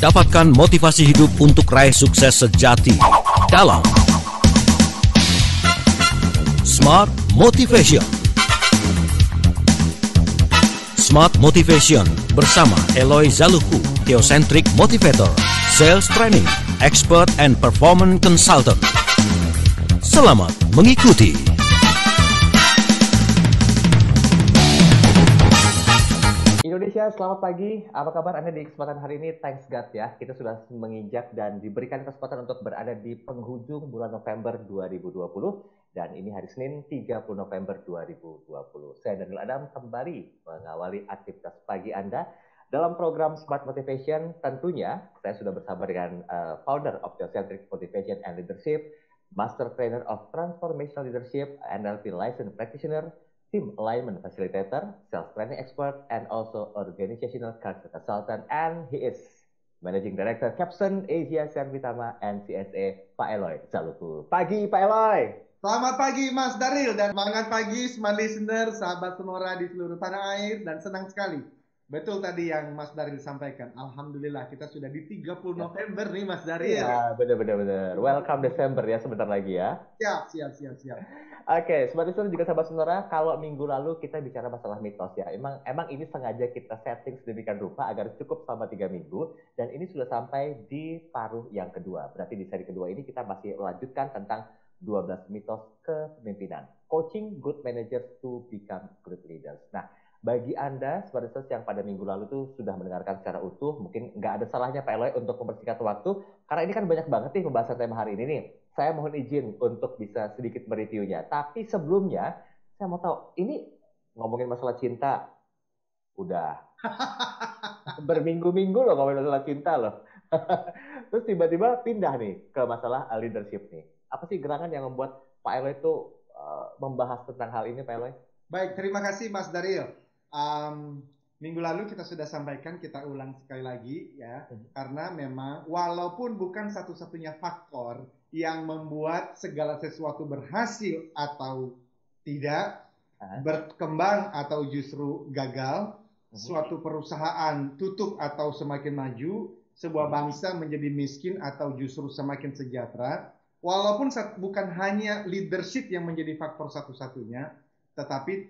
Dapatkan motivasi hidup untuk raih sukses sejati dalam Smart Motivation. Smart Motivation bersama Eloy Zaluku, Theocentric Motivator, Sales Training, Expert and Performance Consultant. Selamat mengikuti. Indonesia, selamat pagi. Apa kabar Anda di kesempatan hari ini? Thanks God ya, kita sudah menginjak dan diberikan kesempatan untuk berada di penghujung bulan November 2020. Dan ini hari Senin 30 November 2020. Saya Daniel Adam kembali mengawali aktivitas pagi Anda dalam program Smart Motivation. Tentunya saya sudah bersama dengan founder of Theocentric Motivation and Leadership, Master Trainer of Transformational Leadership, NLP Licensed Practitioner, Team Alignment Facilitator, Sales Training Expert, and also Organizational Culture Consultant. And he is Managing Director Capson Asia Servitama and CSA, Pak Eloy Zaluku. Pagi Pak Eloy. Selamat pagi Mas Daril dan semangat pagi smart listener, sahabat Sonora di seluruh tanah air, dan senang sekali. Betul tadi yang Mas Daril sampaikan. Alhamdulillah kita sudah di 30 November nih Mas Daril. Ya, benar. Welcome Desember ya, sebentar lagi ya. Siap. Oke, Smart Listener juga sahabat Sonora, kalau minggu lalu kita bicara masalah mitos ya. Emang ini sengaja kita setting sedemikian rupa agar cukup selama 3 minggu. Dan ini sudah sampai di paruh yang kedua. Berarti di seri kedua ini kita masih melanjutkan tentang 12 mitos kepemimpinan. Coaching good managers to become great leaders. Nah, bagi Anda, Smart Listeners yang pada minggu lalu tuh sudah mendengarkan secara utuh, mungkin nggak ada salahnya Pak Eloy untuk mempersingkat waktu, karena ini kan banyak banget nih pembahasan tema hari ini nih. Saya mohon izin untuk bisa sedikit mereviewnya. Tapi sebelumnya, saya mau tahu, ini ngomongin masalah cinta, udah berminggu-minggu loh ngomongin masalah cinta loh. Terus tiba-tiba pindah nih ke masalah leadership nih. Apa sih gerangan yang membuat Pak Eloy itu membahas tentang hal ini, Pak Eloy? Baik, terima kasih Mas Daril. Minggu lalu kita sudah sampaikan, kita ulang sekali lagi ya. Karena memang walaupun bukan satu-satunya faktor yang membuat segala sesuatu berhasil atau tidak, berkembang atau justru gagal, suatu perusahaan tutup atau semakin maju, sebuah bangsa menjadi miskin atau justru semakin sejahtera, walaupun bukan hanya leadership yang menjadi faktor satu-satunya, tetapi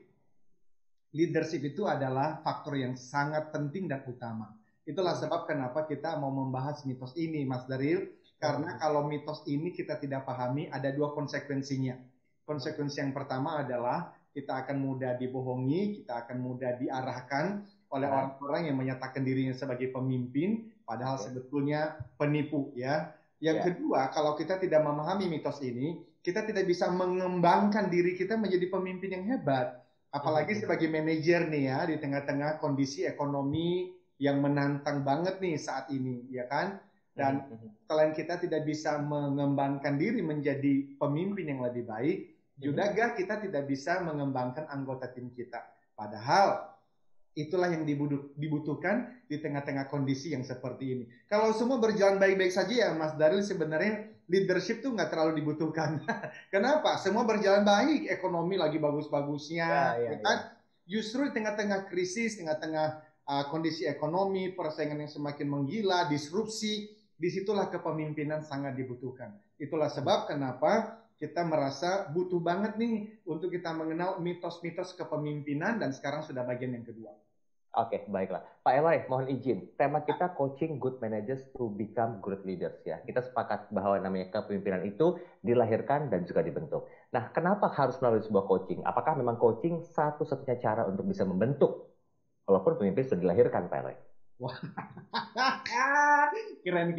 leadership itu adalah faktor yang sangat penting dan utama. Itulah sebab kenapa kita mau membahas mitos ini, Mas Daril. Karena kalau mitos ini kita tidak pahami, ada dua konsekuensinya. Konsekuensi yang pertama adalah kita akan mudah dibohongi, kita akan mudah diarahkan oleh orang-orang yang menyatakan dirinya sebagai pemimpin, padahal sebetulnya penipu ya. Yang kedua, kalau kita tidak memahami mitos ini, kita tidak bisa mengembangkan diri kita menjadi pemimpin yang hebat. Apalagi sebagai manajer nih ya, di tengah-tengah kondisi ekonomi yang menantang banget nih saat ini, ya kan? Dan selain kita tidak bisa mengembangkan diri menjadi pemimpin yang lebih baik, juga kita tidak bisa mengembangkan anggota tim kita. Padahal itulah yang dibutuhkan di tengah-tengah kondisi yang seperti ini. Kalau semua berjalan baik-baik saja ya Mas Daril, sebenarnya leadership tuh nggak terlalu dibutuhkan. Kenapa? Semua berjalan baik, ekonomi lagi bagus-bagusnya, kan? Justru di tengah-tengah krisis, tengah-tengah kondisi ekonomi, persaingan yang semakin menggila, disrupsi, disitulah kepemimpinan sangat dibutuhkan. Itulah sebab kenapa kita merasa butuh banget nih untuk kita mengenal mitos-mitos kepemimpinan, dan sekarang sudah bagian yang kedua. Oke, baiklah. Pak Eloy, mohon izin. Tema kita coaching good managers to become great leaders ya. Kita sepakat bahwa namanya kepemimpinan itu dilahirkan dan juga dibentuk. Nah, kenapa harus melalui sebuah coaching? Apakah memang coaching satu-satunya cara untuk bisa membentuk walaupun pemimpin sudah dilahirkan, Pak Eloy? Wah, keren.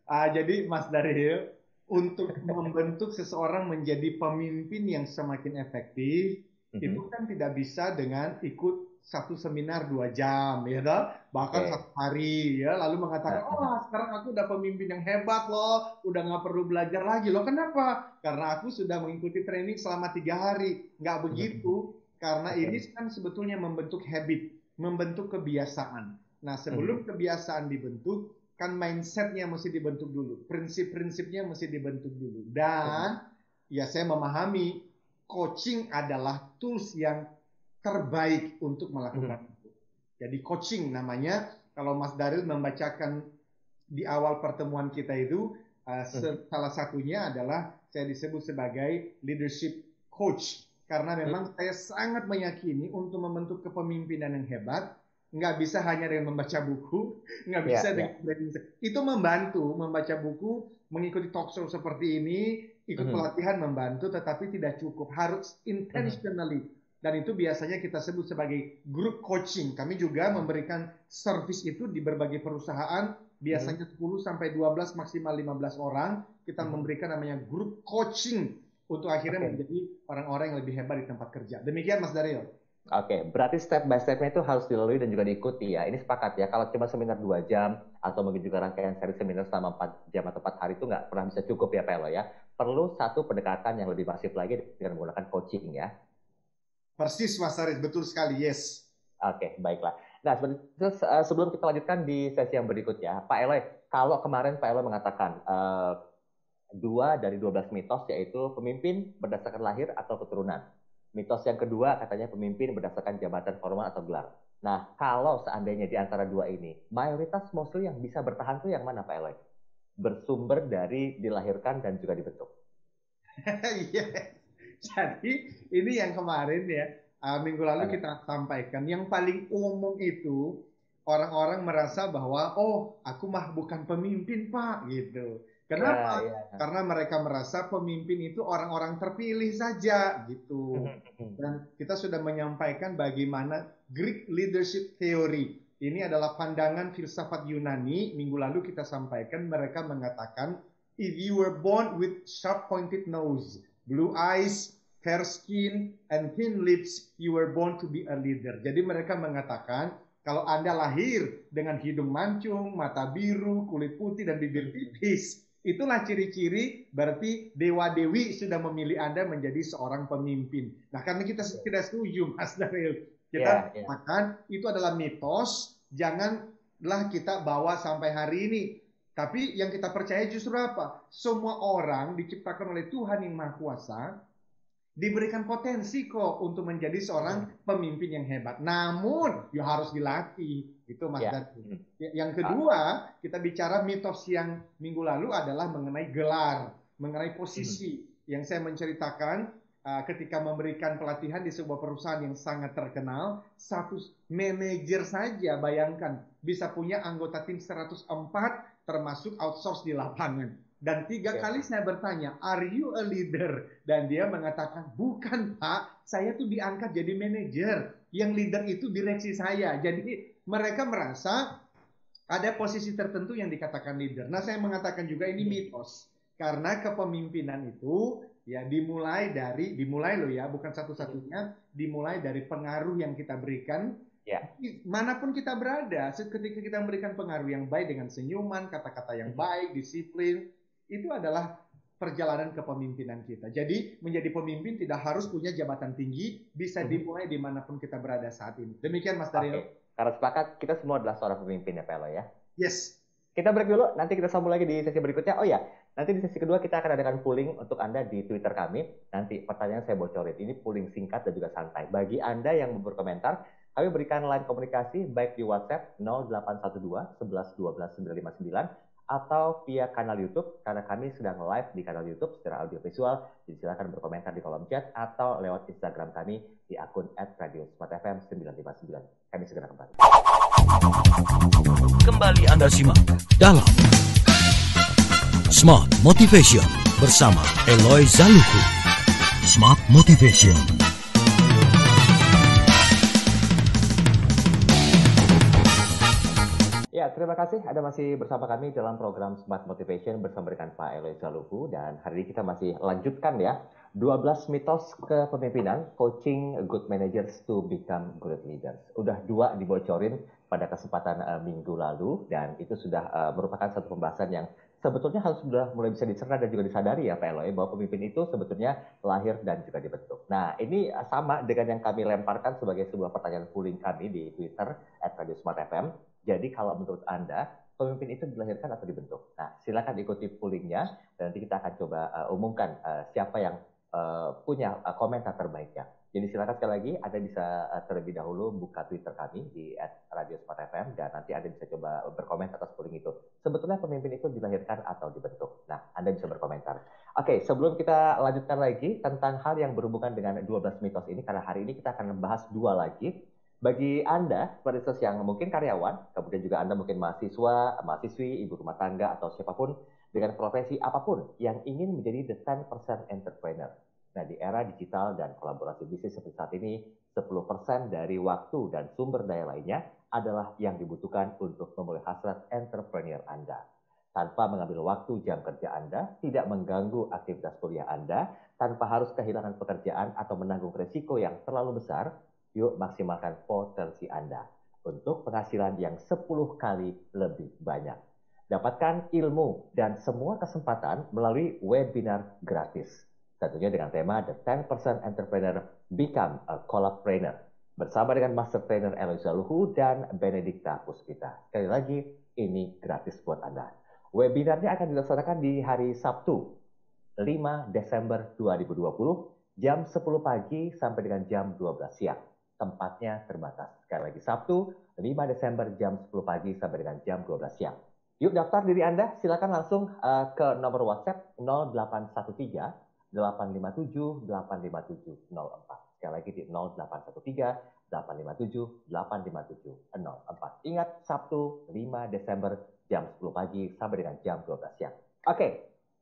Jadi Mas Daril, untuk membentuk seseorang menjadi pemimpin yang semakin efektif, itu kan tidak bisa dengan ikut satu seminar 2 jam, ya toh? Bahkan 1 hari, ya, lalu mengatakan, sekarang aku udah pemimpin yang hebat loh, udah nggak perlu belajar lagi loh. Kenapa? Karena aku sudah mengikuti training selama 3 hari. Nggak begitu, karena ini kan sebetulnya membentuk habit, membentuk kebiasaan. Nah, sebelum kebiasaan dibentuk, kan mindset-nya mesti dibentuk dulu, prinsip-prinsipnya mesti dibentuk dulu. Dan ya saya memahami coaching adalah tools yang terbaik untuk melakukan itu. Jadi coaching namanya, kalau Mas Daril membacakan di awal pertemuan kita itu salah satunya adalah saya disebut sebagai leadership coach karena memang saya sangat meyakini untuk membentuk kepemimpinan yang hebat nggak bisa hanya dengan membaca buku, nggak bisa dengan itu membantu membaca buku, mengikuti talk show seperti ini, ikut pelatihan membantu, tetapi tidak cukup, harus intentionally. Dan itu biasanya kita sebut sebagai group coaching. Kami juga memberikan service itu di berbagai perusahaan, biasanya 10 sampai 12 maksimal 15 orang, kita memberikan namanya group coaching untuk akhirnya menjadi orang-orang yang lebih hebat di tempat kerja. Demikian Mas Daryl. Oke, berarti step by step-nya itu harus dilalui dan juga diikuti ya. Ini sepakat ya, kalau cuma seminar 2 jam, atau mungkin juga rangkaian seri seminar selama 4 jam atau 4 hari itu nggak pernah bisa cukup ya Pak Elo ya. Perlu satu pendekatan yang lebih masif lagi dengan menggunakan coaching ya. Persis Mas Haris, betul sekali, yes. Oke, baiklah. Nah, sebelum kita lanjutkan di sesi yang berikutnya, Pak Eloy, kalau kemarin Pak Eloy mengatakan 2 dari 12 mitos, yaitu pemimpin berdasarkan lahir atau keturunan. Mitos yang kedua katanya pemimpin berdasarkan jabatan formal atau gelar. Nah, kalau seandainya di antara 2 ini, mayoritas mostly yang bisa bertahan tuh yang mana Pak Eloy? Bersumber dari dilahirkan dan juga dibentuk. Yes. Jadi ini yang kemarin ya, minggu lalu kita sampaikan, yang paling umum itu orang-orang merasa bahwa, oh aku mah bukan pemimpin Pak, gitu. Kenapa? Karena mereka merasa pemimpin itu orang-orang terpilih saja, gitu. Dan kita sudah menyampaikan bagaimana Greek Leadership Theory. Ini adalah pandangan filsafat Yunani. Minggu lalu kita sampaikan, mereka mengatakan, if you were born with sharp pointed nose, blue eyes, fair skin, and thin lips, you were born to be a leader. Jadi mereka mengatakan, kalau Anda lahir dengan hidung mancung, mata biru, kulit putih, dan bibir tipis, itulah ciri-ciri berarti dewa-dewi sudah memilih Anda menjadi seorang pemimpin. Nah, karena kita tidak setuju, Mas Daryl. Kita katakan itu adalah mitos, janganlah kita bawa sampai hari ini. Tapi yang kita percaya justru apa? Semua orang diciptakan oleh Tuhan yang Maha Kuasa, diberikan potensi kok untuk menjadi seorang pemimpin yang hebat. Namun, ya harus dilatih. Itu Mas Dati. Yang kedua, kita bicara mitos yang minggu lalu adalah mengenai gelar, mengenai posisi. Yang saya menceritakan ketika memberikan pelatihan di sebuah perusahaan yang sangat terkenal, satu manajer saja bayangkan bisa punya anggota tim 104 termasuk outsource di lapangan. Dan 3 kali saya bertanya, are you a leader? Dan dia mengatakan, bukan Pak, saya tuh diangkat jadi manajer. Yang leader itu direksi saya. Jadi mereka merasa ada posisi tertentu yang dikatakan leader. Nah, saya mengatakan juga ini mitos. Karena kepemimpinan itu ya dimulai loh ya, bukan satu-satunya, dimulai dari pengaruh yang kita berikan. Manapun kita berada, ketika kita memberikan pengaruh yang baik dengan senyuman, kata-kata yang baik, disiplin, itu adalah perjalanan kepemimpinan kita. Jadi menjadi pemimpin tidak harus punya jabatan tinggi, bisa dimulai dimanapun kita berada saat ini. Demikian Mas Daryl. Karena sepakat, kita semua adalah seorang pemimpin ya Pak Elo ya. Yes. Kita break dulu, nanti kita sambung lagi di sesi berikutnya. Oh ya, nanti di sesi kedua kita akan adakan polling untuk Anda di Twitter kami. Nanti pertanyaan saya bocorin, ini polling singkat dan juga santai. Bagi Anda yang mau berkomentar, kami berikan line komunikasi baik di WhatsApp 0812 11 12 959 atau via kanal YouTube, karena kami sedang live di kanal YouTube secara audio visual. Jadi silakan berkomentar di kolom chat atau lewat Instagram kami di akun @radiosmartfm959. Kami segera kembali. Kembali Anda simak dalam Smart Motivation bersama Eloy Zaluku. Smart Motivation. Ya, terima kasih Anda masih bersama kami dalam program Smart Motivation bersama dengan Pak Eloy Zaluku, dan hari ini kita masih lanjutkan ya 12 mitos kepemimpinan, coaching good managers to become great leaders. Udah 2 dibocorin pada kesempatan minggu lalu, dan itu sudah merupakan satu pembahasan yang sebetulnya harus sudah mulai bisa dicerna dan juga disadari ya Pak Eloy, bahwa pemimpin itu sebetulnya lahir dan juga dibentuk. Nah, ini sama dengan yang kami lemparkan sebagai sebuah pertanyaan polling kami di Twitter @radiosmartfm. Jadi kalau menurut Anda, pemimpin itu dilahirkan atau dibentuk? Nah, silakan ikuti pollingnya, dan nanti kita akan coba umumkan siapa yang punya komentar terbaiknya. Jadi silakan sekali lagi Anda bisa terlebih dahulu buka Twitter kami di @radiosmartfm dan nanti Anda bisa coba berkomentar atas polling itu. Sebetulnya pemimpin itu dilahirkan atau dibentuk. Nah, Anda bisa berkomentar. Oke, sebelum kita lanjutkan lagi tentang hal yang berhubungan dengan 12 mitos ini, karena hari ini kita akan membahas 2 lagi. Bagi Anda, seperti yang mungkin karyawan, kemudian juga Anda mungkin mahasiswa, mahasiswi, ibu rumah tangga, atau siapapun dengan profesi apapun yang ingin menjadi the 10% entrepreneur. Nah, di era digital dan kolaborasi bisnis seperti saat ini, 10% dari waktu dan sumber daya lainnya adalah yang dibutuhkan untuk memulai hasrat entrepreneur Anda. Tanpa mengambil waktu jam kerja Anda, tidak mengganggu aktivitas kuliah Anda, tanpa harus kehilangan pekerjaan atau menanggung resiko yang terlalu besar, yuk maksimalkan potensi Anda untuk penghasilan yang 10 kali lebih banyak. Dapatkan ilmu dan semua kesempatan melalui webinar gratis. Tentunya dengan tema The 10% Entrepreneur Become a Collabpreneur. Bersama dengan Master Trainer Eloisa Luhu dan Benedikta Puspita. Sekali lagi, ini gratis buat Anda. Webinarnya akan dilaksanakan di hari Sabtu, 5 Desember 2020, jam 10 pagi sampai dengan jam 12 siang. Tempatnya terbatas. Sekali lagi, Sabtu, 5 Desember jam 10 pagi sampai dengan jam 12 siang. Yuk daftar diri Anda, silakan langsung ke nomor WhatsApp 0813 857 85704. Sekali lagi di 0813 857 85704. Ingat, Sabtu 5 Desember jam 10 pagi sampai dengan jam 12 siang. Oke,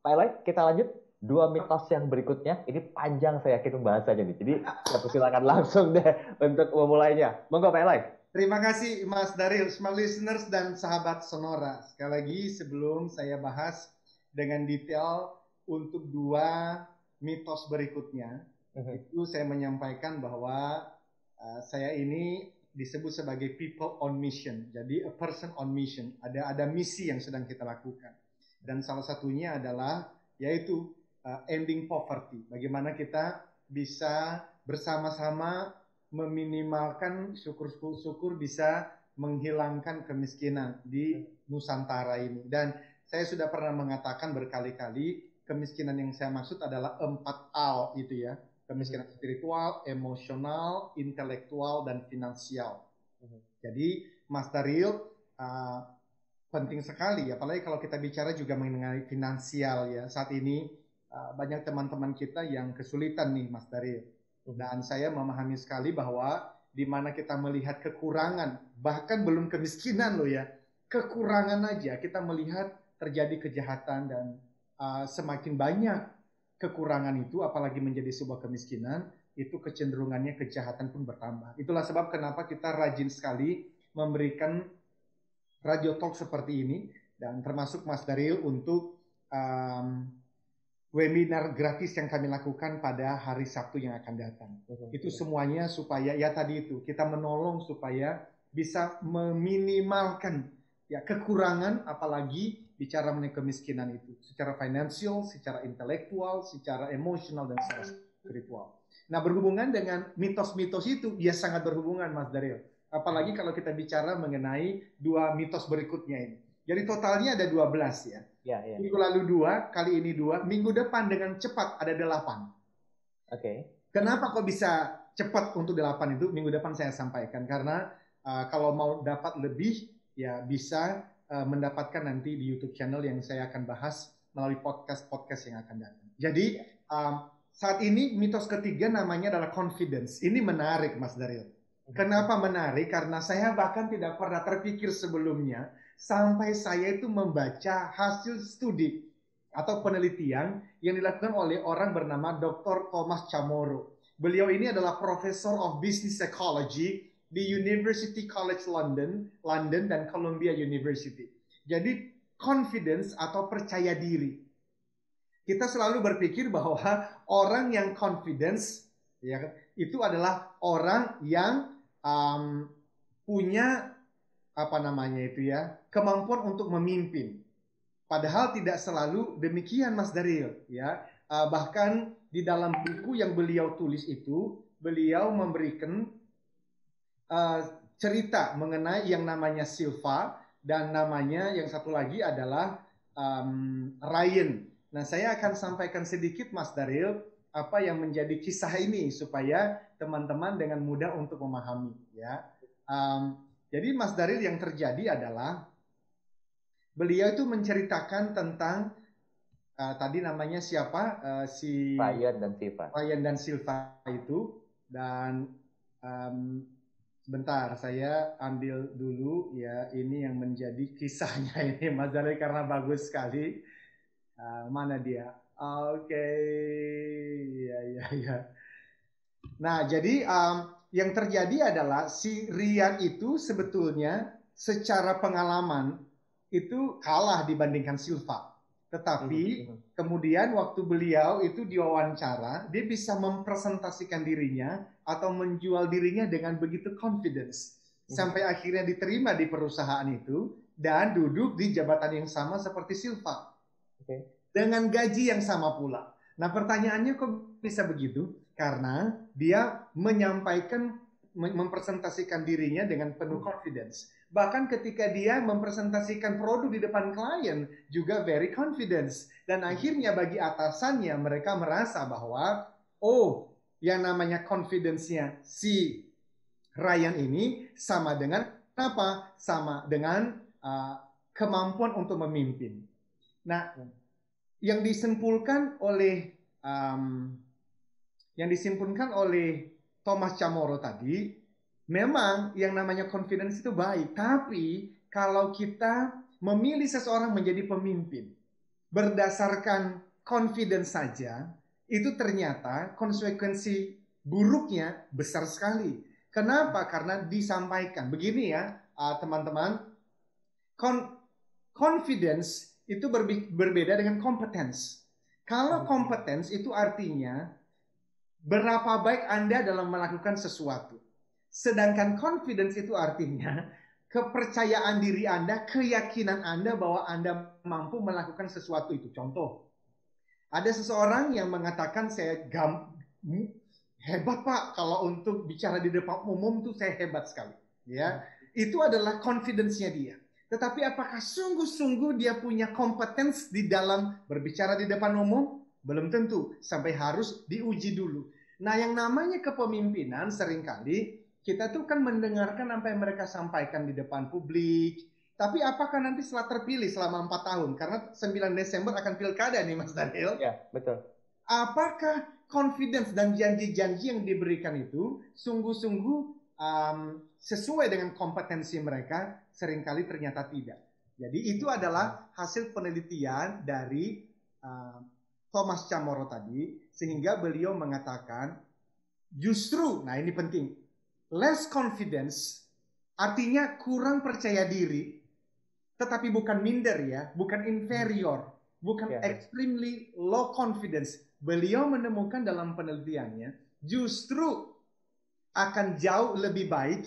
Pak Eloy, kita lanjut. 2 mitos yang berikutnya. Ini panjang saya yakin pembahasannya nih. Jadi saya persilakan langsung deh untuk memulainya. Monggo Pak Eloy. Terima kasih Mas Daryl, semua listeners dan sahabat Sonora. Sekali lagi sebelum saya bahas dengan detail untuk 2 mitos berikutnya, itu saya menyampaikan bahwa saya ini disebut sebagai people on mission. Jadi a person on mission. Ada misi yang sedang kita lakukan. Dan salah satunya adalah yaitu ending poverty. Bagaimana kita bisa bersama-sama meminimalkan syukur-syukur bisa menghilangkan kemiskinan di Nusantara ini. Dan saya sudah pernah mengatakan berkali-kali, kemiskinan yang saya maksud adalah 4 AL itu ya. Kemiskinan spiritual, emosional, intelektual, dan finansial. Jadi Mas Daryl, penting sekali, apalagi kalau kita bicara juga mengenai finansial ya. Saat ini banyak teman-teman kita yang kesulitan nih Mas Daryl. Dan saya memahami sekali bahwa di mana kita melihat kekurangan, bahkan belum kemiskinan loh ya, kekurangan aja kita melihat terjadi kejahatan dan semakin banyak kekurangan itu, apalagi menjadi sebuah kemiskinan, itu kecenderungannya kejahatan pun bertambah. Itulah sebab kenapa kita rajin sekali memberikan radio talk seperti ini, dan termasuk Mas Daryl untuk webinar gratis yang kami lakukan pada hari Sabtu yang akan datang. Itu semuanya supaya ya tadi itu kita menolong supaya bisa meminimalkan ya kekurangan, apalagi bicara mengenai kemiskinan itu secara finansial, secara intelektual, secara emosional dan secara spiritual. Nah, berhubungan dengan mitos-mitos itu ya sangat berhubungan Mas Daryl. Apalagi kalau kita bicara mengenai 2 mitos berikutnya ini. Jadi totalnya ada 12 ya. Minggu lalu 2, kali ini 2. Minggu depan dengan cepat ada 8. Oke. Kenapa kok bisa cepat untuk 8 itu? Minggu depan saya sampaikan. Karena kalau mau dapat lebih, ya bisa mendapatkan nanti di YouTube channel yang saya akan bahas melalui podcast-podcast yang akan datang. Jadi saat ini mitos ketiga namanya adalah confidence. Ini menarik Mas Daryl. Kenapa menarik? Karena saya bahkan tidak pernah terpikir sebelumnya sampai saya itu membaca hasil studi atau penelitian yang dilakukan oleh orang bernama Dr. Thomas Chamorro. Beliau ini adalah Professor of Business Psychology di University College London dan Columbia University. Jadi confidence atau percaya diri. Kita selalu berpikir bahwa orang yang confidence ya, itu adalah orang yang punya kemampuan untuk memimpin. Padahal tidak selalu demikian Mas Daryl ya. Bahkan di dalam buku yang beliau tulis itu, beliau memberikan cerita mengenai yang namanya Silva dan namanya yang satu lagi adalah Ryan. Nah, saya akan sampaikan sedikit Mas Daryl apa yang menjadi kisah ini supaya teman-teman dengan mudah untuk memahami ya. Jadi Mas Daril yang terjadi adalah beliau itu menceritakan tentang tadi namanya siapa si Ryan dan Siva. Ryan dan Silva itu dan sebentar saya ambil dulu ya ini yang menjadi kisahnya ini Mas Daril karena bagus sekali. Mana dia? Oke, ya. Nah, jadi yang terjadi adalah si Rian itu sebetulnya secara pengalaman itu kalah dibandingkan Silva. Tetapi kemudian waktu beliau itu diwawancara, dia bisa mempresentasikan dirinya atau menjual dirinya dengan begitu confidence. Sampai akhirnya diterima di perusahaan itu dan duduk di jabatan yang sama seperti Silva. Dengan gaji yang sama pula. Nah pertanyaannya kok bisa begitu? Karena dia menyampaikan, mempresentasikan dirinya dengan penuh confidence. Bahkan ketika dia mempresentasikan produk di depan klien juga very confidence. Dan akhirnya bagi atasannya mereka merasa bahwa oh yang namanya confidence-nya si Ryan ini sama dengan apa? Sama dengan kemampuan untuk memimpin. Nah, yang disimpulkan oleh Thomas Chamorro tadi, memang yang namanya confidence itu baik, tapi kalau kita memilih seseorang menjadi pemimpin berdasarkan confidence saja, itu ternyata konsekuensi buruknya besar sekali. Kenapa? Karena disampaikan begini ya, teman-teman, confidence itu berbeda dengan competence. Kalau competence itu artinya berapa baik Anda dalam melakukan sesuatu. Sedangkan confidence itu artinya kepercayaan diri Anda, keyakinan Anda bahwa Anda mampu melakukan sesuatu itu. Contoh, ada seseorang yang mengatakan saya hebat Pak, kalau untuk bicara di depan umum tuh saya hebat sekali. Ya, itu adalah confidence-nya dia. Tetapi apakah sungguh-sungguh dia punya kompetens di dalam berbicara di depan umum? Belum tentu, sampai harus diuji dulu. Nah, yang namanya kepemimpinan seringkali kita tuh kan mendengarkan apa yang mereka sampaikan di depan publik. Tapi apakah nanti setelah terpilih selama 4 tahun? Karena 9 Desember akan pilkada nih Mas Daniel. Ya, betul. Apakah confidence dan janji-janji yang diberikan itu sungguh-sungguh sesuai dengan kompetensi mereka? Seringkali ternyata tidak. Jadi itu adalah hasil penelitian dari Thomas Chamorro tadi, sehingga beliau mengatakan justru, nah ini penting, less confidence artinya kurang percaya diri, tetapi bukan minder ya, bukan inferior, bukan extremely low confidence. Beliau menemukan dalam penelitiannya justru akan jauh lebih baik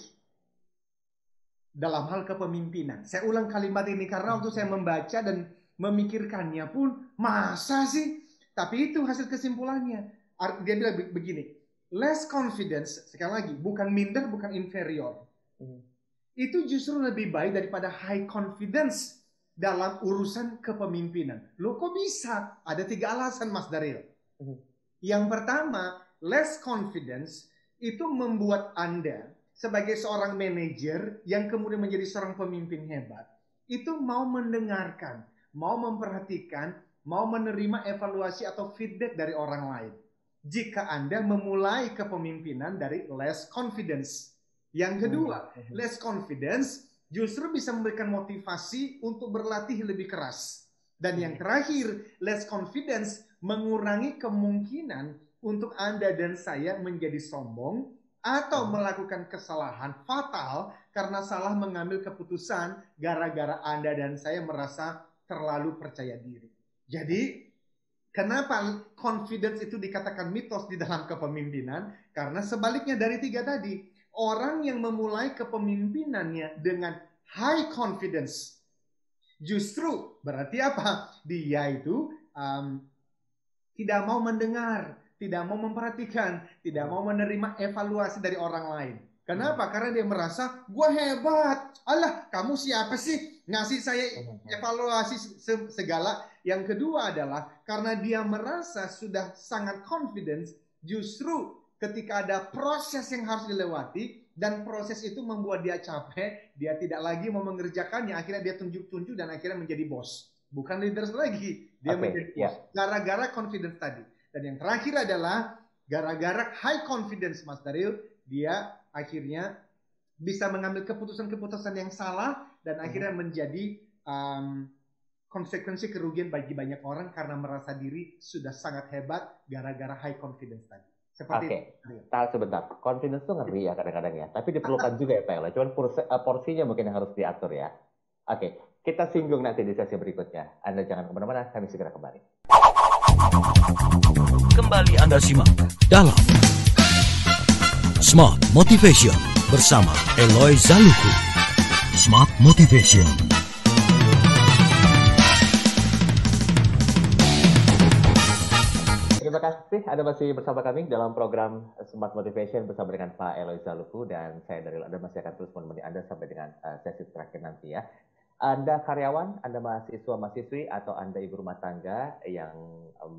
dalam hal kepemimpinan. Saya ulang kalimat ini karena waktu saya membaca dan memikirkannya pun, masa sih? Tapi itu hasil kesimpulannya. Dia bilang begini, less confidence, sekali lagi, bukan minder, bukan inferior. Itu justru lebih baik daripada high confidence dalam urusan kepemimpinan. Loh kok bisa? Ada 3 alasan Mas Daril. Yang pertama, less confidence itu membuat Anda sebagai seorang manajer yang kemudian menjadi seorang pemimpin hebat, itu mau mendengarkan, mau memperhatikan, mau menerima evaluasi atau feedback dari orang lain. Jika Anda memulai kepemimpinan dari less confidence. Yang kedua, less confidence justru bisa memberikan motivasi untuk berlatih lebih keras. Dan yang terakhir, less confidence mengurangi kemungkinan untuk Anda dan saya menjadi sombong atau melakukan kesalahan fatal karena salah mengambil keputusan gara-gara Anda dan saya merasa terlalu percaya diri. Jadi, kenapa confidence itu dikatakan mitos di dalam kepemimpinan? Karena sebaliknya dari 3 tadi, orang yang memulai kepemimpinannya dengan high confidence, justru berarti apa? Dia itu tidak mau mendengar, tidak mau memperhatikan, tidak mau menerima evaluasi dari orang lain. Kenapa? Karena dia merasa, gue hebat. Alah, kamu siapa sih? Ngasih saya evaluasi segala. Yang kedua adalah, karena dia merasa sudah sangat confidence, justru ketika ada proses yang harus dilewati, dan proses itu membuat dia capek, dia tidak lagi mau mengerjakannya, akhirnya dia tunjuk-tunjuk dan akhirnya menjadi bos. Bukan leaders lagi, dia menjadi bos. Gara-gara confidence tadi. Dan yang terakhir adalah, gara-gara high confidence, Mas Daryl, dia akhirnya bisa mengambil keputusan-keputusan yang salah dan akhirnya menjadi konsekuensi kerugian bagi banyak orang karena merasa diri sudah sangat hebat gara-gara high confidence tadi. Seperti itu. Tahan sebentar. Confidence tuh ngeri ya kadang-kadang ya. Tapi diperlukan juga ya Pak Elo. Cuman porsinya mungkin yang harus diatur ya. Oke, kita singgung nanti di sesi berikutnya. Anda jangan kemana-mana, kami segera kembali. Kembali Anda simak dalam Smart Motivation bersama Eloy Zaluku. Smart Motivation. Terima kasih Anda masih bersama kami dalam program Smart Motivation bersama dengan Pak Eloy Zaluku dan saya Daryl. Anda masih akan terus menemani Anda sampai dengan sesi terakhir nanti ya. Anda karyawan, Anda mahasiswa-mahasiswi, atau Anda ibu rumah tangga yang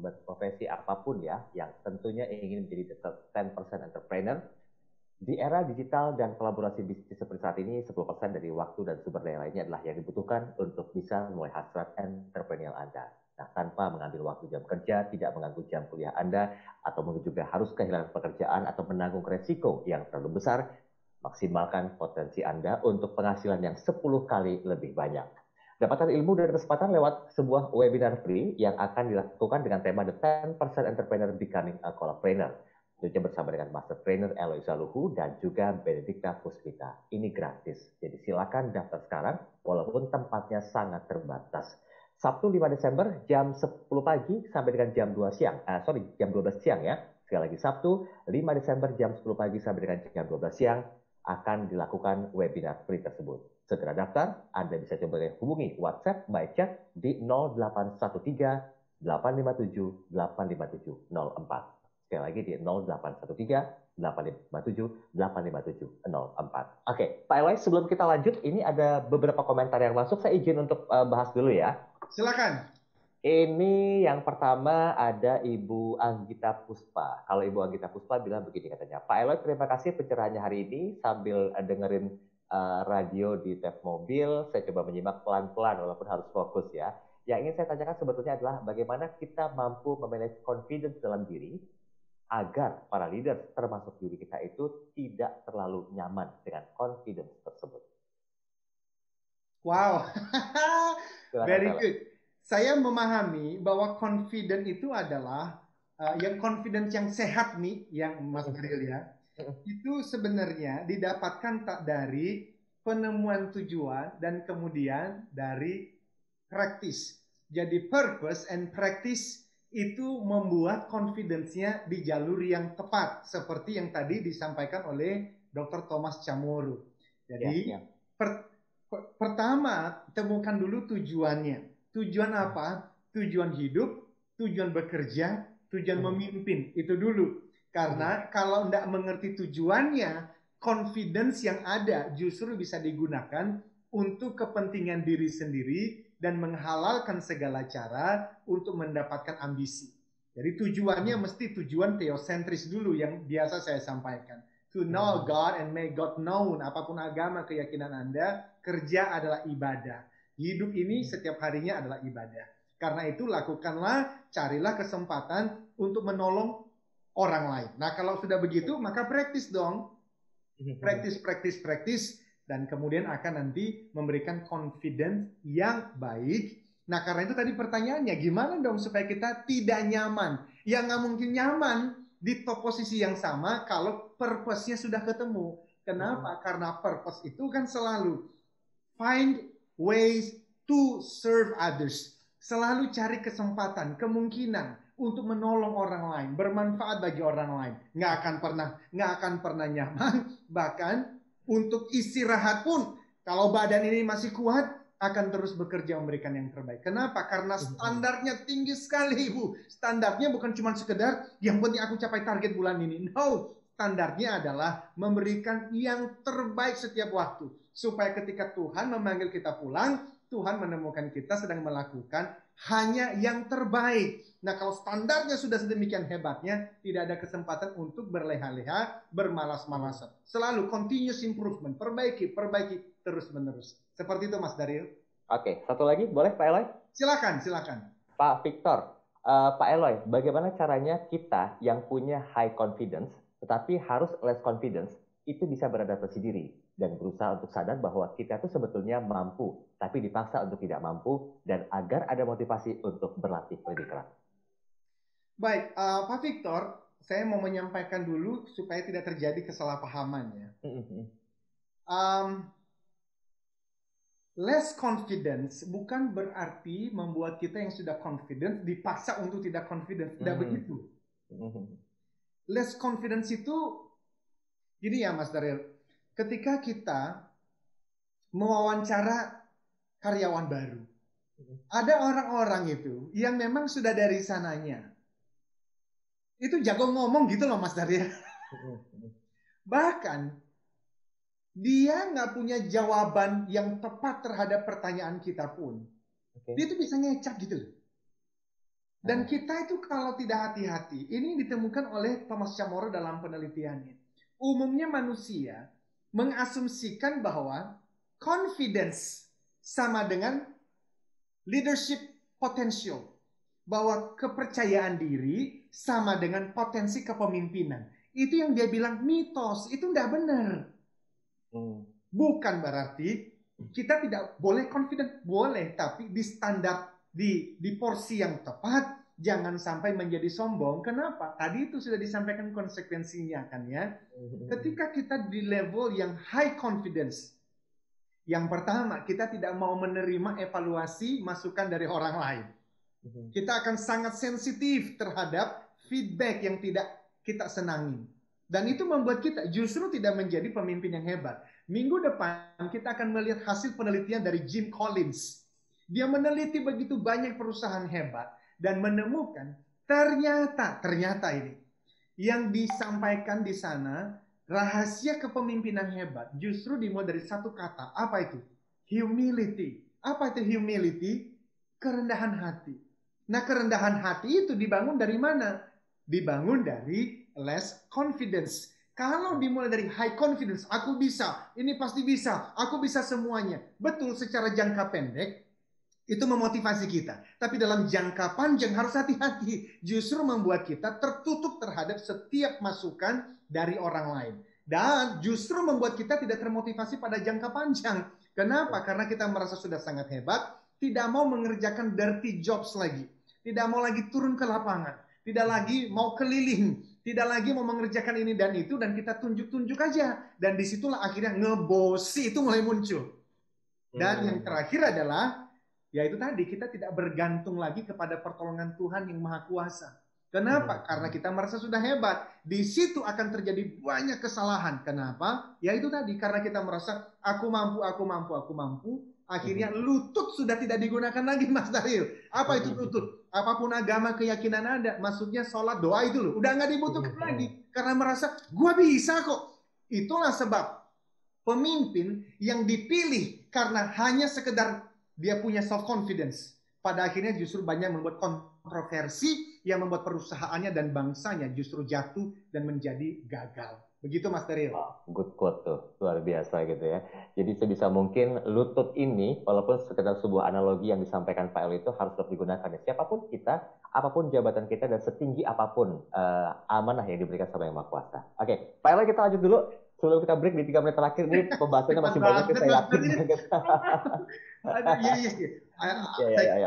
berprofesi apapun ya, yang tentunya ingin menjadi 10% entrepreneur. Di era digital dan kolaborasi bisnis seperti saat ini, 10% dari waktu dan sumber daya lainnya adalah yang dibutuhkan untuk bisa memulai hasrat entrepreneurial Anda. Nah, tanpa mengambil waktu jam kerja, tidak mengganggu jam kuliah Anda, atau mungkin juga harus kehilangan pekerjaan atau menanggung resiko yang terlalu besar, maksimalkan potensi Anda untuk penghasilan yang 10 kali lebih banyak. Dapatkan ilmu dan kesempatan lewat sebuah webinar free yang akan dilakukan dengan tema The 10% Entrepreneur Becoming a Colorpreneur. Tentunya bersama dengan Master Trainer Eloy Zaluhu dan juga Benedikta Puspita. Ini gratis, jadi silakan daftar sekarang walaupun tempatnya sangat terbatas. Sabtu 5 Desember jam 10 pagi sampai dengan jam 2 siang. Jam 12 siang ya. Sekali lagi Sabtu 5 Desember jam 10 pagi sampai dengan jam 12 siang akan dilakukan webinar free tersebut. Segera daftar, Anda bisa coba hubungi WhatsApp by chat di 0813 857 857 04. Sekali lagi di 0813 857 857 04. Oke, Pak Eloy, sebelum kita lanjut, ini ada beberapa komentar yang masuk. Saya izin untuk bahas dulu ya. Silakan. Ini yang pertama ada Ibu Anggita Puspa. Kalau Ibu Anggita Puspa bilang begini katanya, Pak Eloy terima kasih pencerahannya hari ini sambil dengerin radio di tab mobil. Saya coba menyimak pelan-pelan walaupun harus fokus ya. Yang ingin saya tanyakan sebetulnya adalah bagaimana kita mampu memanage confidence dalam diri agar para leaders termasuk diri kita itu tidak terlalu nyaman dengan confidence tersebut. Wow, very good. Saya memahami bahwa confident itu adalah yang confidence yang sehat nih, yang Mas Daryl ya, itu sebenarnya didapatkan tak dari penemuan tujuan dan kemudian dari praktis. Jadi purpose and practice itu membuat confidence-nya di jalur yang tepat, seperti yang tadi disampaikan oleh Dr. Thomas Chamorro. Jadi pertama temukan dulu tujuannya. Tujuan apa? Tujuan hidup, tujuan bekerja, tujuan memimpin. Itu dulu. Karena kalau tidak mengerti tujuannya, confidence yang ada justru bisa digunakan untuk kepentingan diri sendiri dan menghalalkan segala cara untuk mendapatkan ambisi. Jadi tujuannya mesti tujuan theosentris dulu yang biasa saya sampaikan. To know God and make God known. Apapun agama, keyakinan Anda, kerja adalah ibadah. Hidup ini setiap harinya adalah ibadah. Karena itu lakukanlah, carilah kesempatan untuk menolong orang lain. Nah kalau sudah begitu, maka praktis dong. Praktis. Dan kemudian akan nanti memberikan confidence yang baik. Nah karena itu tadi pertanyaannya, gimana dong supaya kita tidak nyaman? Ya nggak mungkin nyaman di top posisi yang sama kalau purpose-nya sudah ketemu. Kenapa? Karena purpose itu kan selalu find ways to serve others. Selalu cari kesempatan, kemungkinan untuk menolong orang lain, bermanfaat bagi orang lain. Nggak akan pernah nyaman. Bahkan untuk istirahat pun, kalau badan ini masih kuat, akan terus bekerja memberikan yang terbaik. Kenapa? Karena standarnya tinggi sekali, Ibu. Standarnya bukan cuma sekedar yang penting aku capai target bulan ini. No, standarnya adalah memberikan yang terbaik setiap waktu. Supaya ketika Tuhan memanggil kita pulang, Tuhan menemukan kita sedang melakukan hanya yang terbaik. Nah, kalau standarnya sudah sedemikian hebatnya, tidak ada kesempatan untuk berleha-leha, bermalas-malasan. Selalu continuous improvement, perbaiki, terus-menerus. Seperti itu, Mas Daryl. Oke, satu lagi boleh Pak Eloy? Silakan. Pak Victor, Pak Eloy, bagaimana caranya kita yang punya high confidence, tetapi harus less confidence, itu bisa beradaptasi diri dan berusaha untuk sadar bahwa kita itu sebetulnya mampu, tapi dipaksa untuk tidak mampu, dan agar ada motivasi untuk berlatih lebih keras. Baik, Pak Victor, saya mau menyampaikan dulu supaya tidak terjadi kesalahpahaman ya. Less confidence bukan berarti membuat kita yang sudah confident dipaksa untuk tidak confident. Tidak begitu. Less confidence itu gini ya Mas Daryl. Ketika kita mewawancara karyawan baru, ada orang-orang itu yang memang sudah dari sananya. Itu jago ngomong gitu loh Mas Daryl. Bahkan dia nggak punya jawaban yang tepat terhadap pertanyaan kita pun. Dia itu bisa ngecap gitu loh. Dan kita itu kalau tidak hati-hati, ini ditemukan oleh Thomas Chamorro dalam penelitiannya. Umumnya manusia mengasumsikan bahwa confidence sama dengan leadership potential. Bahwa kepercayaan diri sama dengan potensi kepemimpinan. Itu yang dia bilang mitos, itu nggak benar. Bukan berarti kita tidak boleh confident, boleh, tapi di standar, di porsi yang tepat, jangan sampai menjadi sombong. Kenapa? Tadi itu sudah disampaikan konsekuensinya kan ya. Ketika kita di level yang high confidence, yang pertama kita tidak mau menerima evaluasi masukan dari orang lain. Kita akan sangat sensitif terhadap feedback yang tidak kita senangi. Dan itu membuat kita justru tidak menjadi pemimpin yang hebat. Minggu depan kita akan melihat hasil penelitian dari Jim Collins. Dia meneliti begitu banyak perusahaan hebat dan menemukan ternyata ini yang disampaikan di sana, rahasia kepemimpinan hebat justru dimulai dari satu kata. Apa itu? Humility. Apa itu humility? Kerendahan hati. Nah, kerendahan hati itu dibangun dari mana? Dibangun dari less confidence. Kalau dimulai dari high confidence, aku bisa, ini pasti bisa, aku bisa semuanya. Betul, secara jangka pendek, itu memotivasi kita. Tapi dalam jangka panjang harus hati-hati. Justru membuat kita tertutup terhadap setiap masukan dari orang lain. Dan justru membuat kita tidak termotivasi pada jangka panjang. Kenapa? Karena kita merasa sudah sangat hebat, tidak mau mengerjakan dirty jobs lagi. Tidak mau lagi turun ke lapangan. Tidak lagi mau keliling. Tidak lagi mau mengerjakan ini dan itu. Dan kita tunjuk-tunjuk aja. Dan disitulah akhirnya ngebosi itu mulai muncul. Dan yang terakhir adalah, yaitu tadi kita tidak bergantung lagi kepada pertolongan Tuhan yang Maha Kuasa. Kenapa? Karena kita merasa sudah hebat. Di situ akan terjadi banyak kesalahan. Kenapa? Yaitu tadi, karena kita merasa aku mampu. Akhirnya lutut sudah tidak digunakan lagi, Mas Daryl. Apa itu lutut? Apapun agama keyakinan Anda, maksudnya sholat doa itu loh, udah nggak dibutuhkan lagi. Karena merasa gua bisa kok. Itulah sebab pemimpin yang dipilih karena hanya sekedar dia punya self confidence, pada akhirnya justru banyak membuat kontroversi yang membuat perusahaannya dan bangsanya justru jatuh dan menjadi gagal. Begitu Mas Daryl. Good quote tuh, luar biasa gitu ya. Jadi sebisa mungkin lutut ini, walaupun sekedar sebuah analogi yang disampaikan Pak Eloy itu harus tetap digunakan ya. Siapapun kita, apapun jabatan kita, dan setinggi apapun amanah yang diberikan sama Yang Maha Kuasa. Oke, Pak Eloy kita lanjut dulu. Sebelum kita break di 3 menit terakhir, ini pembahasannya masih banyak, saya yakin banget.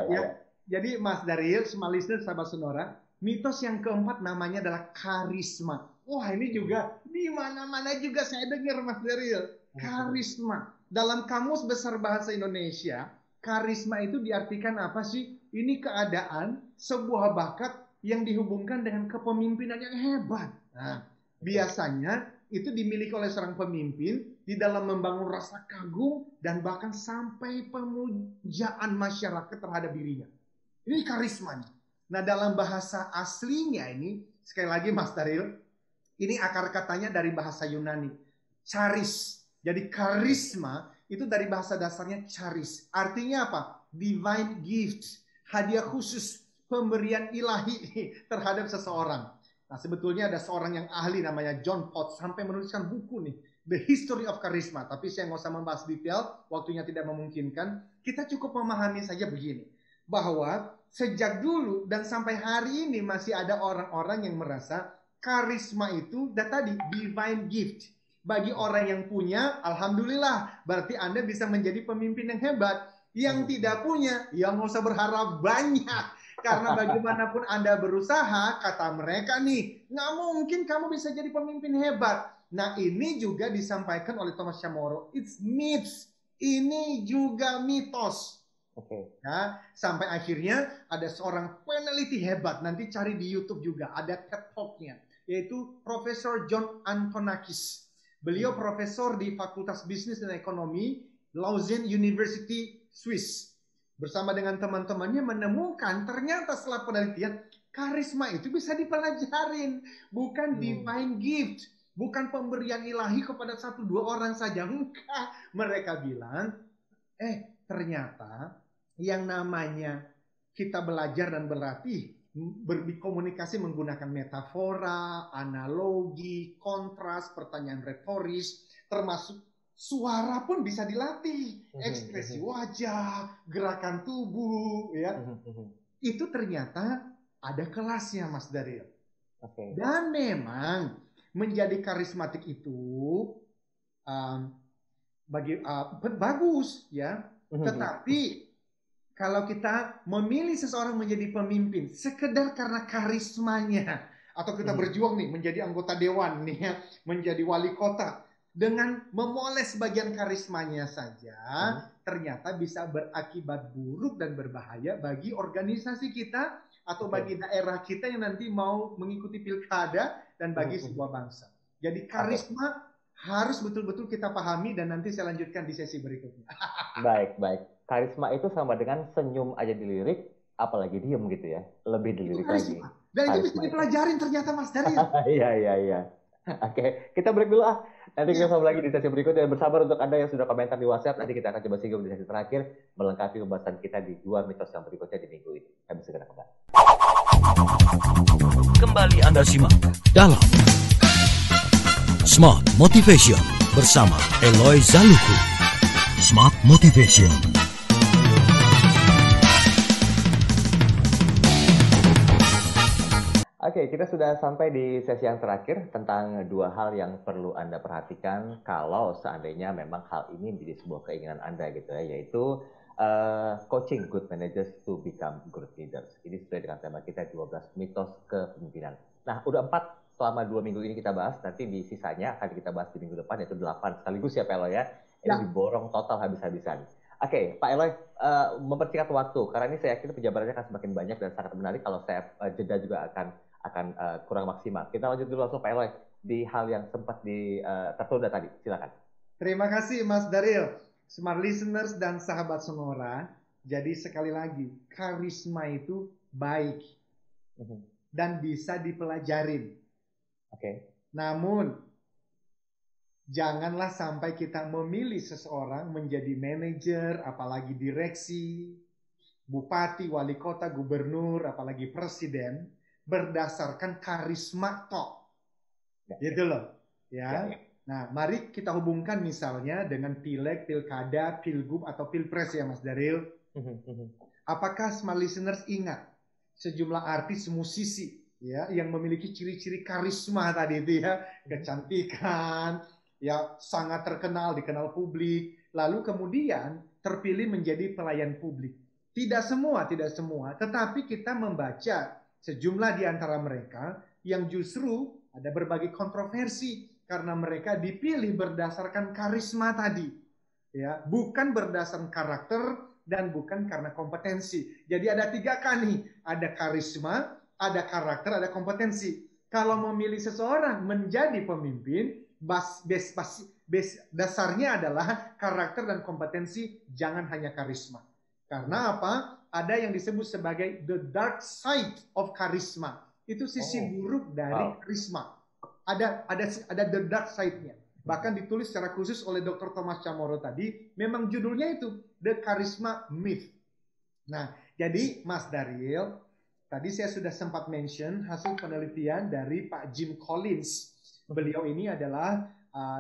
Iya. Jadi Mas Daryl, semua listener, sahabat Sonora, mitos yang keempat namanya adalah karisma. Wah, ini juga di mana-mana juga saya dengar Mas Daryl. Karisma. Dalam Kamus Besar Bahasa Indonesia, karisma itu diartikan apa sih? Ini keadaan, sebuah bakat yang dihubungkan dengan kepemimpinan yang hebat. Nah, biasanya itu dimiliki oleh seorang pemimpin di dalam membangun rasa kagum dan bahkan sampai pemujaan masyarakat terhadap dirinya. Ini karismanya. Nah, dalam bahasa aslinya ini, sekali lagi Mas Daryl, Ini akar katanya dari bahasa Yunani, charis. Jadi karisma itu dari bahasa dasarnya charis. Artinya apa? Divine gift, hadiah khusus, pemberian ilahi terhadap seseorang. Nah, sebetulnya ada seorang yang ahli namanya John Potts sampai menuliskan buku nih, The History of Charisma. Tapi saya nggak usah membahas detail, waktunya tidak memungkinkan. Kita cukup memahami saja begini, bahwa sejak dulu dan sampai hari ini masih ada orang-orang yang merasa karisma itu tadi divine gift. Bagi orang yang punya, alhamdulillah, berarti Anda bisa menjadi pemimpin yang hebat. Yang tidak punya, ya nggak usah berharap banyak. Karena bagaimanapun Anda berusaha, kata mereka nih, nggak mungkin kamu bisa jadi pemimpin hebat. Nah, ini juga disampaikan oleh Thomas Chamorro. It's myths. Ini juga mitos. Ya, sampai akhirnya ada seorang peneliti hebat, nanti cari di YouTube juga, ada TED Talk-nya, yaitu Profesor John Antonakis. Beliau profesor di Fakultas Bisnis dan Ekonomi Lausanne University, Swiss. Bersama dengan teman-temannya menemukan ternyata setelah penelitian, karisma itu bisa dipelajarin, bukan divine gift, bukan pemberian ilahi kepada 1-2 orang saja. Enggak, mereka bilang, ternyata yang namanya kita belajar dan berlatih berkomunikasi menggunakan metafora, analogi, kontras, pertanyaan retoris, termasuk suara pun bisa dilatih, ekspresi wajah, gerakan tubuh, ya. Itu ternyata ada kelasnya, Mas Daryl. Dan memang menjadi karismatik itu bagus, ya. Tetapi kalau kita memilih seseorang menjadi pemimpin sekedar karena karismanya, atau kita berjuang nih menjadi anggota dewan nih ya, menjadi wali kota, dengan memoles bagian karismanya saja, ternyata bisa berakibat buruk dan berbahaya bagi organisasi kita atau bagi daerah kita yang nanti mau mengikuti pilkada dan bagi sebuah bangsa. Jadi karisma harus betul-betul kita pahami dan nanti saya lanjutkan di sesi berikutnya. Baik. Karisma itu sama dengan senyum aja dilirik, apalagi diem gitu ya. Lebih dilirik lagi. Dan itu bisa dipelajarin ternyata, Mas Daryl. Iya. Oke, kita break dulu ah. Nanti kita sambung lagi di sesi berikutnya. Dan bersabar untuk Anda yang sudah komentar di WhatsApp. Nanti kita akan coba singgung di sesi terakhir, melengkapi pembahasan kita di 2 mitos yang berikutnya di minggu ini. Kami segera kembali. Kembali Anda simak dalam Smart Motivation bersama Eloy Zaluku. Smart Motivation. Oke, kita sudah sampai di sesi yang terakhir tentang 2 hal yang perlu Anda perhatikan kalau seandainya memang hal ini menjadi sebuah keinginan Anda gitu ya, yaitu coaching good managers to become good leaders. Ini sesuai dengan tema kita 12 mitos kepemimpinan. Nah, udah 4 selama 2 minggu ini kita bahas, nanti di sisanya akan kita bahas di minggu depan, yaitu 8 sekaligus ya Pak Eloy ya. Ini diborong total habis-habisan. Oke, Pak Eloy, mempersingkat waktu, karena ini saya yakin penjabarannya akan semakin banyak dan sangat menarik. Kalau saya jeda juga akan kurang maksimal. Kita lanjut dulu langsung Pak Eloy di hal yang sempat tertunda tadi. Silakan. Terima kasih Mas Daryl, smart listeners dan sahabat Sonora. Jadi sekali lagi, karisma itu baik dan bisa dipelajarin. Namun janganlah sampai kita memilih seseorang menjadi manajer, apalagi direksi, bupati, wali kota, gubernur, apalagi presiden, berdasarkan karisma tok. Gitu loh. Ya. Nah, mari kita hubungkan misalnya dengan pileg, pilkada, pilgub, atau pilpres ya Mas Daryl. Apakah smart listeners ingat sejumlah artis musisi ya yang memiliki ciri-ciri karisma tadi itu ya, kecantikan, ya sangat terkenal, dikenal publik, lalu kemudian terpilih menjadi pelayan publik. Tidak semua, tetapi kita membaca sejumlah di antara mereka yang justru ada berbagai kontroversi karena mereka dipilih berdasarkan karisma tadi, ya, bukan berdasarkan karakter dan bukan karena kompetensi. Jadi ada 3 nih, ada karisma, ada karakter, ada kompetensi. Kalau memilih seseorang menjadi pemimpin, dasarnya adalah karakter dan kompetensi, jangan hanya karisma. Karena apa? Ada yang disebut sebagai the dark side of karisma. Itu sisi buruk dari karisma. ada the dark side-nya. Bahkan ditulis secara khusus oleh Dr. Thomas Chamorro tadi, memang judulnya itu The Charisma Myth. Nah, jadi Mas Daryl, tadi saya sudah sempat mention hasil penelitian dari Pak Jim Collins. Beliau ini adalah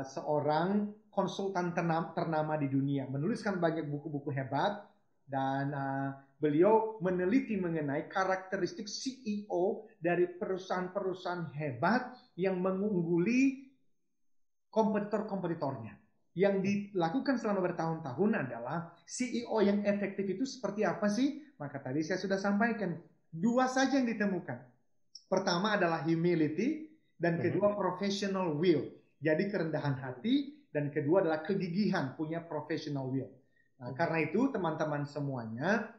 seorang konsultan ternama di dunia, menuliskan banyak buku-buku hebat, dan beliau meneliti mengenai karakteristik CEO dari perusahaan-perusahaan hebat yang mengungguli kompetitor-kompetitornya. Yang dilakukan selama bertahun-tahun adalah CEO yang efektif itu seperti apa sih? Maka tadi saya sudah sampaikan, 2 saja yang ditemukan. Pertama adalah humility, dan kedua professional will. Jadi kerendahan hati, dan kedua adalah kegigihan, punya professional will. Nah, karena itu teman-teman semuanya,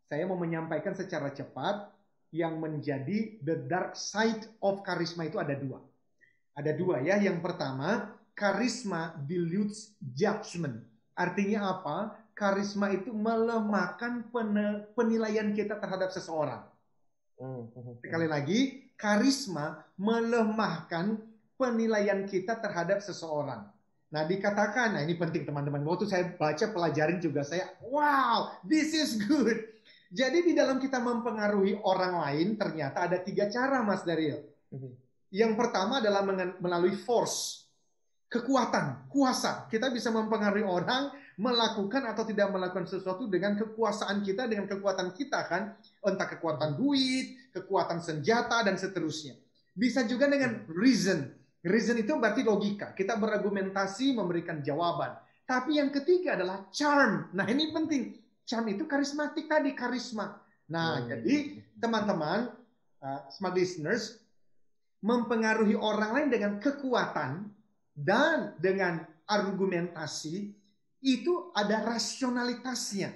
saya mau menyampaikan secara cepat yang menjadi the dark side of karisma itu ada 2. Ada 2 ya. Yang pertama, karisma dilutes judgment. Artinya apa? Karisma itu melemahkan penilaian kita terhadap seseorang. Sekali lagi, karisma melemahkan penilaian kita terhadap seseorang. Nah, dikatakan, nah ini penting teman-teman. Waktu saya baca pelajarin juga saya, wow, this is good. Jadi di dalam kita mempengaruhi orang lain ternyata ada 3 cara, Mas Daryl. Yang pertama adalah melalui force, kekuatan, kuasa. Kita bisa mempengaruhi orang melakukan atau tidak melakukan sesuatu dengan kekuasaan kita, dengan kekuatan kita kan. Entah kekuatan duit, kekuatan senjata, dan seterusnya. Bisa juga dengan reason. Reason itu berarti logika. Kita berargumentasi, memberikan jawaban. Tapi yang ketiga adalah charm. Nah ini penting. Charm itu karismatik tadi, karisma. Nah jadi teman-teman, smart listeners, mempengaruhi orang lain dengan kekuatan dan dengan argumentasi, itu ada rasionalitasnya.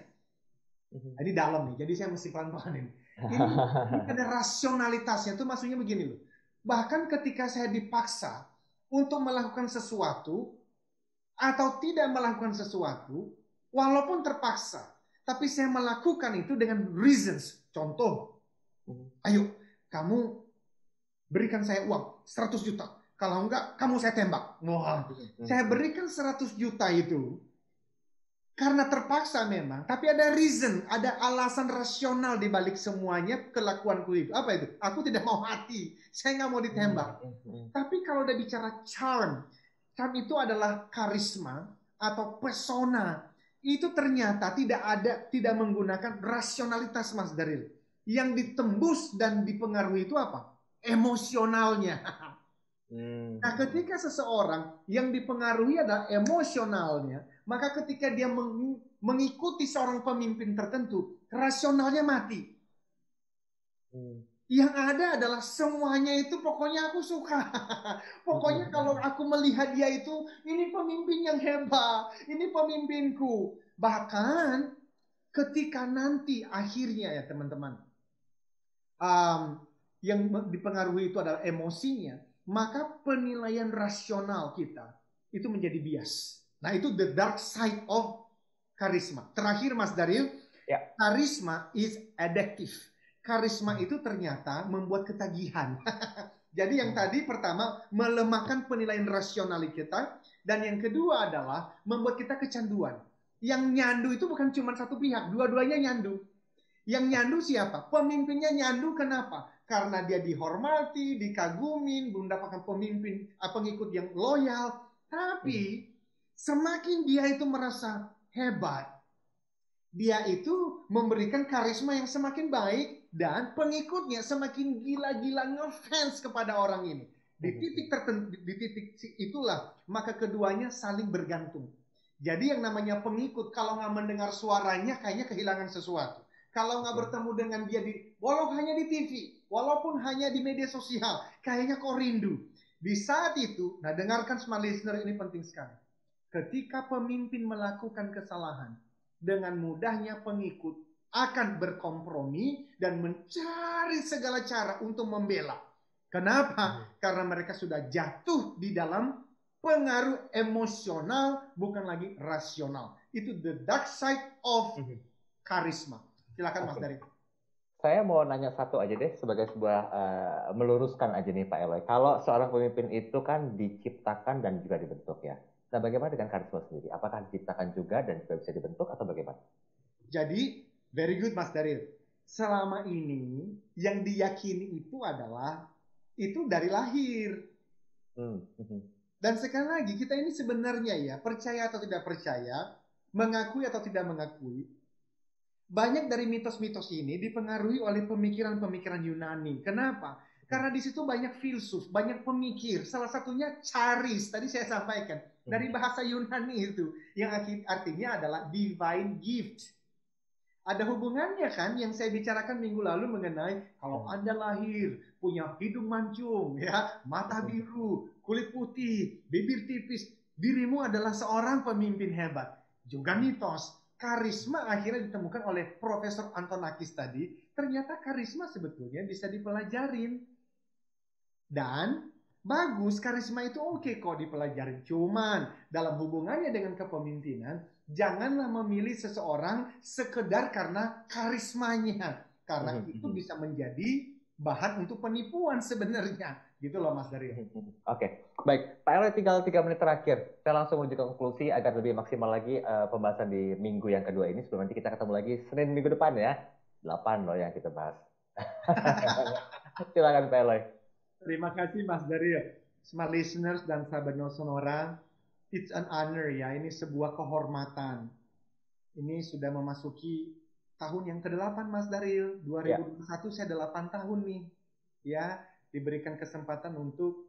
Ini dalam nih, jadi saya mesti pelan-pelan ini. Ini ada rasionalitasnya, itu maksudnya begini loh. Bahkan ketika saya dipaksa untuk melakukan sesuatu atau tidak melakukan sesuatu, walaupun terpaksa, tapi saya melakukan itu dengan reasons. Contoh, ayo kamu berikan saya uang 100 juta. Kalau enggak, kamu saya tembak. Wah, saya berikan 100 juta itu karena terpaksa memang, tapi ada reason, ada alasan rasional di balik semuanya kelakuanku itu. Apa itu? Aku tidak mau mati, saya nggak mau ditembak. Tapi kalau udah bicara charm, charm itu adalah karisma atau pesona. Itu ternyata tidak menggunakan rasionalitas, Mas Daryl. Yang ditembus dan dipengaruhi itu apa? Emosionalnya. Nah, ketika seseorang yang dipengaruhi adalah emosionalnya, maka ketika dia mengikuti seorang pemimpin tertentu, rasionalnya mati. Yang ada adalah semuanya itu pokoknya aku suka. Pokoknya kalau aku melihat dia itu, ini pemimpin yang hebat, ini pemimpinku. Bahkan ketika nanti akhirnya ya teman-teman, yang dipengaruhi itu adalah emosinya, maka penilaian rasional kita itu menjadi bias. Nah itu the dark side of karisma. Terakhir Mas Daryl, karisma is addictive. Karisma itu ternyata membuat ketagihan. Jadi yang tadi pertama melemahkan penilaian rasional kita, dan yang kedua adalah membuat kita kecanduan. Yang nyandu itu bukan cuma satu pihak, dua-duanya nyandu. Yang nyandu siapa? Pemimpinnya nyandu, kenapa? Karena dia dihormati, dikagumin, mendapatkan pengikut yang loyal. Tapi semakin dia itu merasa hebat, dia itu memberikan karisma yang semakin baik, dan pengikutnya semakin gila-gila ngefans kepada orang ini. Di titik tertentu, di titik itulah maka keduanya saling bergantung. Jadi yang namanya pengikut kalau nggak mendengar suaranya kayaknya kehilangan sesuatu. Kalau nggak bertemu dengan dia walaupun hanya di TV, walaupun hanya di media sosial, kayaknya kok rindu. Di saat itu, nah dengarkan smart listener, ini penting sekali. Ketika pemimpin melakukan kesalahan, dengan mudahnya pengikut akan berkompromi dan mencari segala cara untuk membela. Kenapa? Karena mereka sudah jatuh di dalam pengaruh emosional, bukan lagi rasional. Itu the dark side of karisma. Silakan Mas Daryl. Saya mau nanya satu aja deh sebagai sebuah meluruskan aja nih Pak Eloy. Kalau seorang pemimpin itu kan diciptakan dan juga dibentuk ya. Nah, bagaimana dengan karisma sendiri? Apakah diciptakan juga dan juga bisa dibentuk atau bagaimana? Jadi, very good Mas Daril. Selama ini yang diyakini itu adalah itu dari lahir. Dan sekali lagi kita ini sebenarnya ya, percaya atau tidak percaya, mengakui atau tidak mengakui, banyak dari mitos-mitos ini dipengaruhi oleh pemikiran-pemikiran Yunani. Kenapa? Karena di situ banyak filsuf, banyak pemikir. Salah satunya charis, tadi saya sampaikan. Dari bahasa Yunani itu, yang artinya adalah divine gift. Ada hubungannya kan yang saya bicarakan minggu lalu mengenai kalau Anda lahir, punya hidung mancung, ya, mata biru, kulit putih, bibir tipis, dirimu adalah seorang pemimpin hebat. Juga mitos. Karisma akhirnya ditemukan oleh Profesor Antonakis tadi, ternyata karisma sebetulnya bisa dipelajarin. Dan bagus, karisma itu oke kok dipelajarin. Cuman dalam hubungannya dengan kepemimpinan, janganlah memilih seseorang sekedar karena karismanya. Karena itu bisa menjadi bahan untuk penipuan sebenarnya. Gitu loh Mas Daryo. Oke, baik. Pak Eloy, tinggal 3 menit terakhir. Saya langsung menuju ke konklusi agar lebih maksimal lagi pembahasan di minggu yang kedua ini. Sebelum nanti kita ketemu lagi Senin minggu depan ya. 8 loh yang kita bahas. Silakan Pak Eloy. Terima kasih Mas Daryo. Smart listeners dan sahabat Sonora, it's an honor ya. Ini sebuah kehormatan. Ini sudah memasuki tahun yang ke-8 Mas Daryo. 2021 saya 8 tahun nih. Ya, diberikan kesempatan untuk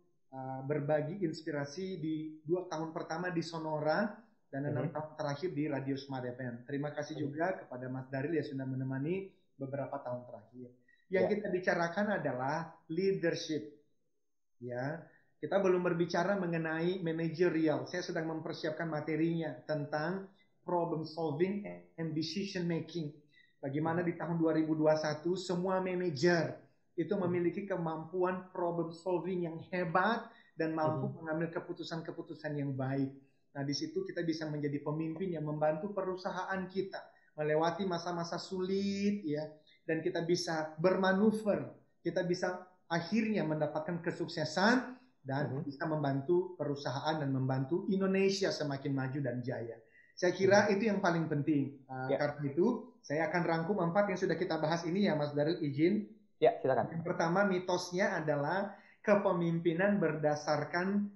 berbagi inspirasi di 2 tahun pertama di Sonora dan 6 tahun terakhir di Radio Smart FM. Terima kasih juga kepada Mas Daril yang sudah menemani beberapa tahun terakhir. Yang kita bicarakan adalah leadership. Ya, kita belum berbicara mengenai managerial. Saya sedang mempersiapkan materinya tentang problem solving and decision making. Bagaimana di tahun 2021 semua manajer itu memiliki kemampuan problem solving yang hebat dan mampu mengambil keputusan-keputusan yang baik. Nah, di situ kita bisa menjadi pemimpin yang membantu perusahaan kita melewati masa-masa sulit ya, dan kita bisa bermanuver, kita bisa akhirnya mendapatkan kesuksesan dan bisa membantu perusahaan dan membantu Indonesia semakin maju dan jaya. Saya kira itu yang paling penting. Karena itu saya akan rangkum 4 yang sudah kita bahas ini ya Mas Daril, izin. Ya, silakan. Yang pertama mitosnya adalah kepemimpinan berdasarkan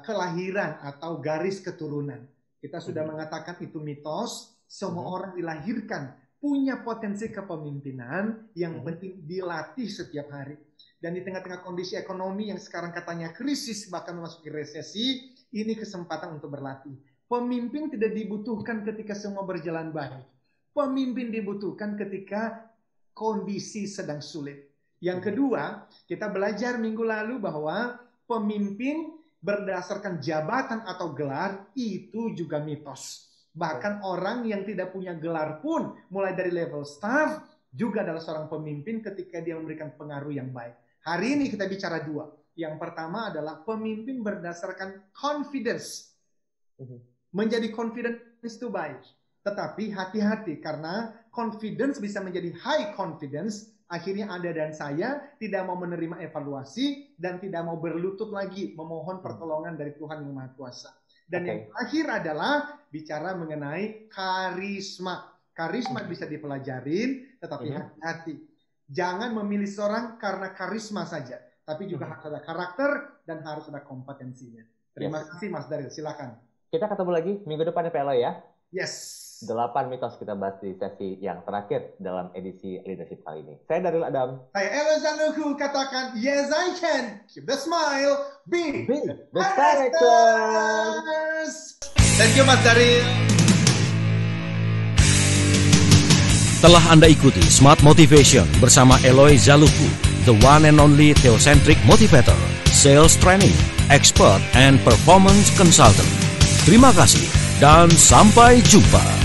kelahiran atau garis keturunan. Kita sudah mengatakan itu mitos. Semua orang dilahirkan punya potensi kepemimpinan yang penting dilatih setiap hari. Dan di tengah-tengah kondisi ekonomi yang sekarang katanya krisis bahkan memasuki resesi, ini kesempatan untuk berlatih. Pemimpin tidak dibutuhkan ketika semua berjalan baik. Pemimpin dibutuhkan ketika kondisi sedang sulit. Yang kedua, kita belajar minggu lalu bahwa pemimpin berdasarkan jabatan atau gelar itu juga mitos. Bahkan orang yang tidak punya gelar pun, mulai dari level staff, juga adalah seorang pemimpin ketika dia memberikan pengaruh yang baik. Hari ini kita bicara 2. Yang pertama adalah pemimpin berdasarkan confidence. Menjadi confident itu baik. Tetapi hati-hati karena confidence bisa menjadi high confidence. Akhirnya Anda dan saya tidak mau menerima evaluasi dan tidak mau berlutut lagi memohon pertolongan dari Tuhan Yang Maha Kuasa. Dan yang terakhir adalah bicara mengenai karisma. Karisma bisa dipelajarin, tetapi hati-hati. Jangan memilih seorang karena karisma saja, tapi juga harus ada karakter dan harus ada kompetensinya. Terima kasih Mas Daril, silakan. Kita ketemu lagi minggu depan ya Pak Eloy ya. Yes. 8 mitos kita bahas di sesi yang terakhir dalam edisi leadership kali ini. Saya Daril Adam. Saya Eloy Zanuku, katakan yes I can. Keep the smile. Be the character. Thank you Mas Daril. Telah Anda ikuti Smart Motivation bersama Eloy Zaluku, the one and only theocentric motivator, sales training, expert and performance consultant. Terima kasih dan sampai jumpa.